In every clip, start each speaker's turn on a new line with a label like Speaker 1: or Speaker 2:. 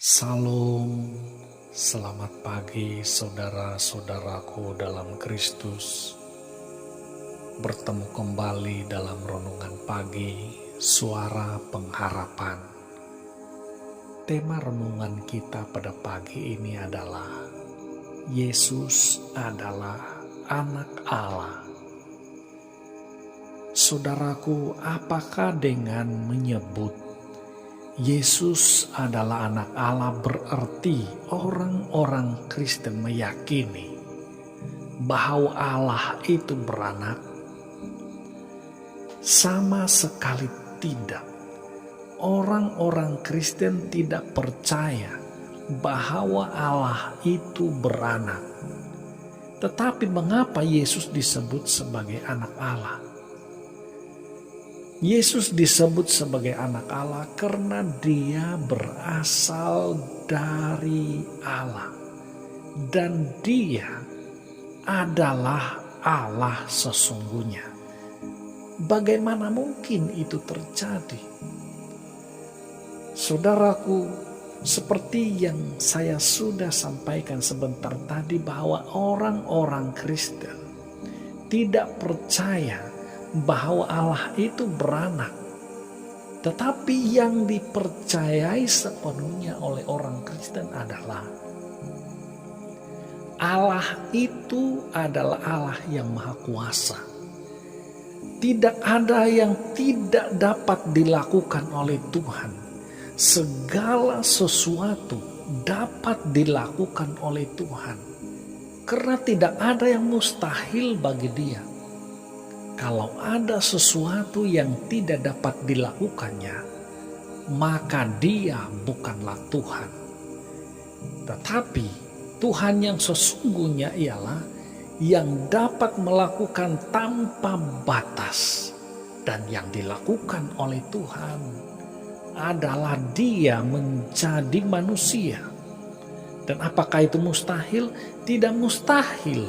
Speaker 1: Salam, selamat pagi saudara-saudaraku dalam Kristus. Bertemu kembali dalam renungan pagi, suara pengharapan. Tema renungan kita pada pagi ini adalah Yesus adalah Anak Allah. Saudaraku, apakah dengan menyebut Yesus adalah anak Allah berarti orang-orang Kristen meyakini bahwa Allah itu beranak? Sama sekali tidak. Orang-orang Kristen tidak percaya bahwa Allah itu beranak. Tetapi mengapa Yesus disebut sebagai anak Allah? Yesus disebut sebagai anak Allah karena dia berasal dari Allah. Dan dia adalah Allah sesungguhnya. Bagaimana mungkin itu terjadi? Saudaraku, seperti yang saya sudah sampaikan sebentar tadi bahwa orang-orang Kristen tidak percaya bahwa Allah itu beranak. Tetapi yang dipercayai sepenuhnya oleh orang Kristen adalah Allah itu adalah Allah yang maha kuasa. Tidak ada yang tidak dapat dilakukan oleh Tuhan. Segala sesuatu dapat dilakukan oleh Tuhan. Karena tidak ada yang mustahil bagi Dia. Kalau ada sesuatu yang tidak dapat dilakukannya, maka Dia bukanlah Tuhan. Tetapi Tuhan yang sesungguhnya ialah yang dapat melakukan tanpa batas. Dan yang dilakukan oleh Tuhan adalah Dia menjadi manusia. Dan apakah itu mustahil? Tidak mustahil,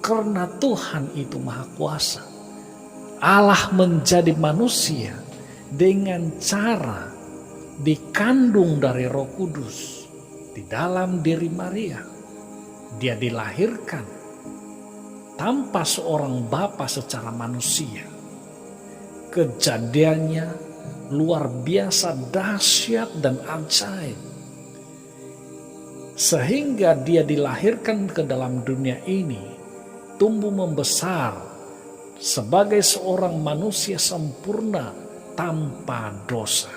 Speaker 1: karena Tuhan itu maha kuasa. Allah menjadi manusia dengan cara dikandung dari Roh Kudus di dalam diri Maria. Dia dilahirkan tanpa seorang bapa secara manusia. Kejadiannya luar biasa dahsyat dan ajaib. Sehingga dia dilahirkan ke dalam dunia ini, tumbuh membesar sebagai seorang manusia sempurna tanpa dosa.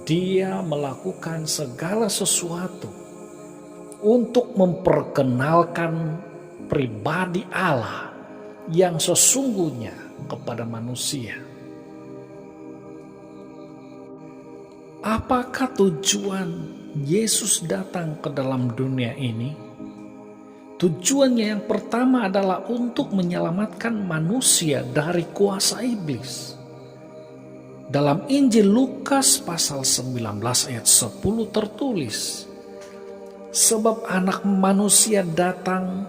Speaker 1: Dia melakukan segala sesuatu untuk memperkenalkan pribadi Allah yang sesungguhnya kepada manusia. Apakah tujuan Yesus datang ke dalam dunia ini? Tujuannya yang pertama adalah untuk menyelamatkan manusia dari kuasa iblis. Dalam Injil Lukas pasal 19 ayat 10 tertulis, sebab anak manusia datang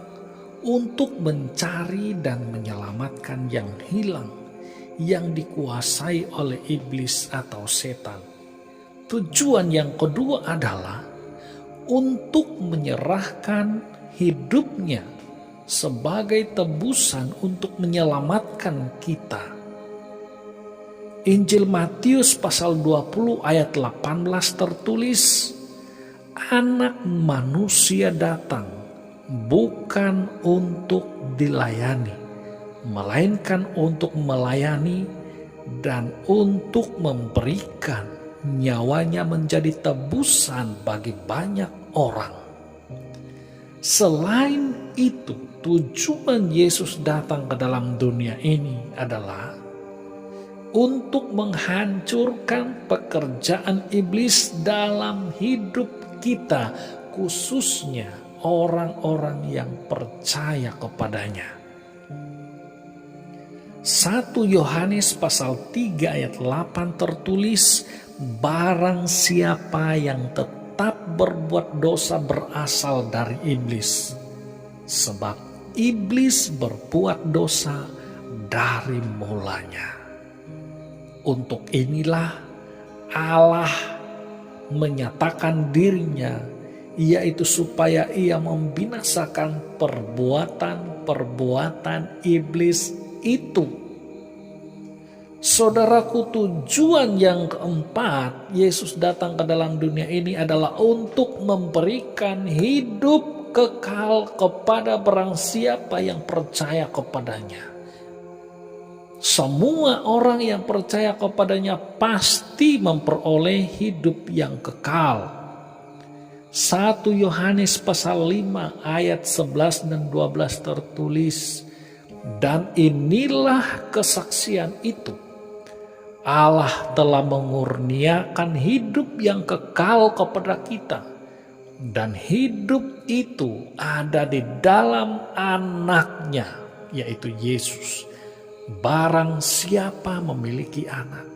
Speaker 1: untuk mencari dan menyelamatkan yang hilang, yang dikuasai oleh iblis atau setan. Tujuan yang kedua adalah untuk menyerahkan hidupnya sebagai tebusan untuk menyelamatkan kita. Injil Matius pasal 20 ayat 18 tertulis, Anak manusia datang bukan untuk dilayani, melainkan untuk melayani dan untuk memberikan nyawanya menjadi tebusan bagi banyak orang. Selain itu, tujuan Yesus datang ke dalam dunia ini adalah untuk menghancurkan pekerjaan iblis dalam hidup kita, khususnya orang-orang yang percaya kepadanya. 1 Yohanes pasal 3 ayat 8 tertulis, barang siapa yang tetap berbuat dosa berasal dari iblis, sebab iblis berbuat dosa dari mulanya. Untuk inilah Allah menyatakan dirinya, yaitu supaya ia membinasakan perbuatan-perbuatan iblis itu. Saudaraku, tujuan yang keempat Yesus datang ke dalam dunia ini adalah untuk memberikan hidup kekal kepada barang siapa yang percaya kepadanya. Semua orang yang percaya kepadanya pasti memperoleh hidup yang kekal. 1 Yohanes pasal 5 ayat 11 dan 12 tertulis, "Dan inilah kesaksian itu, Allah telah mengurniakan hidup yang kekal kepada kita, dan hidup itu ada di dalam Anak-Nya, yaitu Yesus. Barang siapa memiliki anak,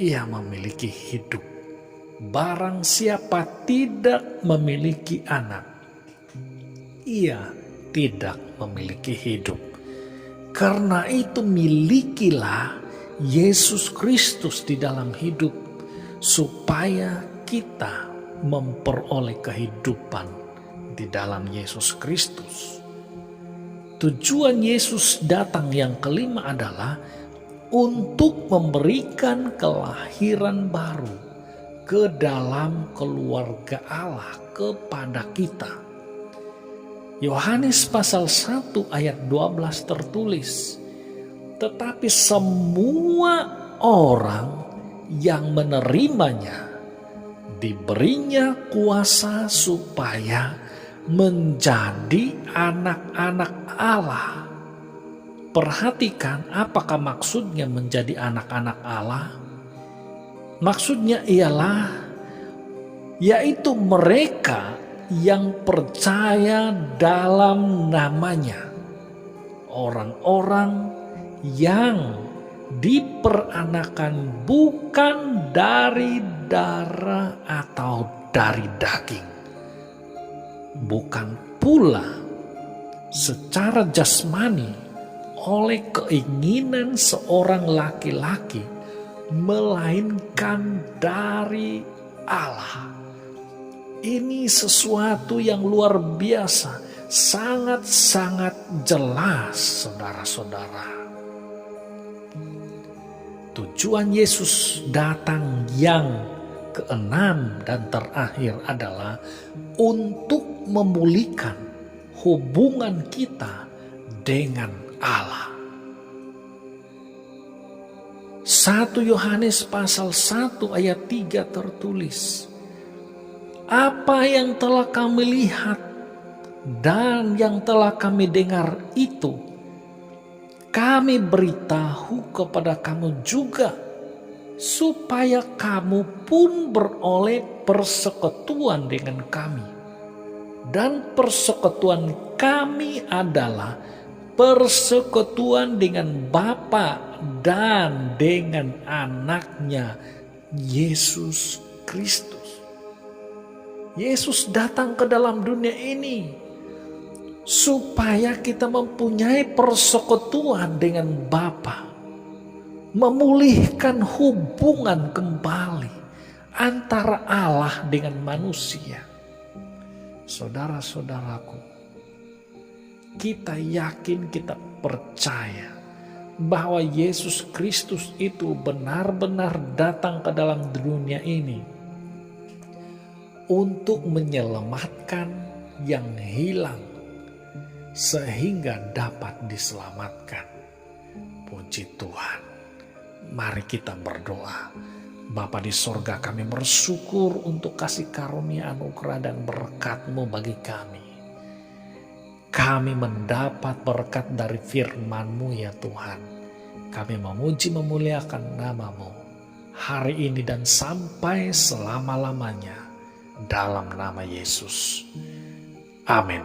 Speaker 1: ia memiliki hidup. Barang siapa tidak memiliki anak, ia tidak memiliki hidup. Karena itu milikilah Yesus Kristus di dalam hidup, supaya kita memperoleh kehidupan di dalam Yesus Kristus." Tujuan Yesus datang yang kelima adalah untuk memberikan kelahiran baru ke dalam keluarga Allah kepada kita. Yohanes pasal 1 ayat 12 tertulis, "Tetapi semua orang yang menerimanya, diberinya kuasa supaya menjadi anak-anak Allah." Perhatikan apakah maksudnya menjadi anak-anak Allah. Maksudnya ialah yaitu mereka yang percaya dalam namanya. Orang-orang yang diperanakan bukan dari darah atau dari daging, bukan pula secara jasmani oleh keinginan seorang laki-laki, melainkan dari Allah. Ini sesuatu yang luar biasa, sangat-sangat jelas, saudara-saudara. Tujuan Yesus datang yang keenam dan terakhir adalah untuk memulihkan hubungan kita dengan Allah. 1 Yohanes pasal 1 ayat 3 tertulis, "Apa yang telah kami lihat dan yang telah kami dengar itu, kami beritahu kepada kamu juga, supaya kamu pun beroleh persekutuan dengan kami. Dan persekutuan kami adalah persekutuan dengan Bapa dan dengan Anak-Nya, Yesus Kristus." Yesus datang ke dalam dunia ini supaya kita mempunyai persekutuan dengan Bapa, memulihkan hubungan kembali antara Allah dengan manusia. Saudara-saudaraku, kita yakin, kita percaya bahwa Yesus Kristus itu benar-benar datang ke dalam dunia ini untuk menyelamatkan yang hilang sehingga dapat diselamatkan. Puji Tuhan. Mari kita berdoa. Bapa di sorga, kami bersyukur untuk kasih karunia, anugerah dan berkat-Mu bagi kami. Kami mendapat berkat dari firman-Mu ya Tuhan. Kami memuji memuliakan nama-Mu hari ini dan sampai selama-lamanya. Dalam nama Yesus. Amin.